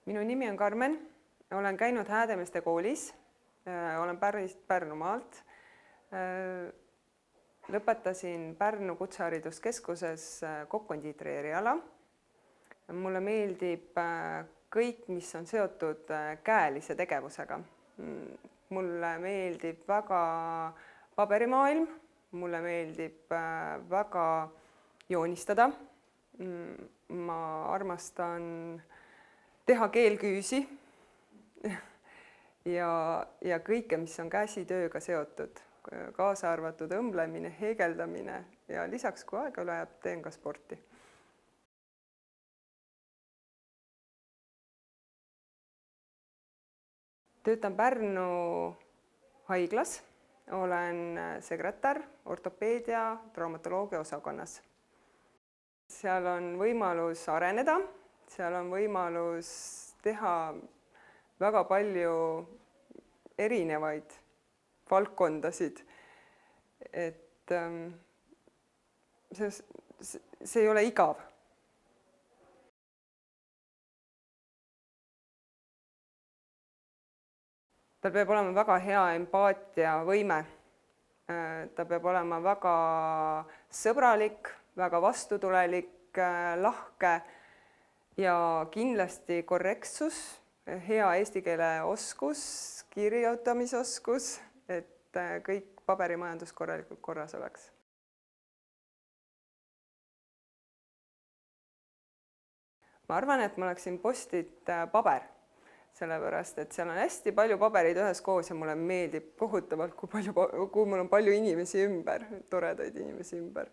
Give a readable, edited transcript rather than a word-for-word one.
Minu nimi on Karmen, olen käinud Häädemeeste koolis, olen pärit Pärnumaalt. Lõpetasin Pärnu Kutsehariduskeskuses kokk-kondiitri eriala. Mulle meeldib kõik, mis on seotud käelise tegevusega. Mulle meeldib väga paberimaailm, mulle meeldib väga joonistada. Ma armastan teha keelküüsi ja kõike, mis on käsitööga seotud, kaasa arvatud õmblemine, heegeldamine ja lisaks, kui aega üle jääb, teen ka sporti. Töötan Pärnu haiglas, olen sekretär ortopeedia traumatoloogia osakonnas. Seal on võimalus areneda, seal on võimalus teha väga palju erinevaid valdkondasid. Et see ei ole igav. Tal peab olema väga hea empaatiavõime. Ta peab olema väga sõbralik, väga vastutulelik, lahke ja kindlasti korrektsus, hea eesti keele oskus, kirjutamisoskus, et kõik paberimajandus korralikult korras oleks. Ma arvan, et ma oleksin Post-it paber, sellepärast, et seal on hästi palju pabereid ühes koos ja mulle meeldib kohutavalt, kui mul on palju inimesi ümber, toredaid inimesi ümber.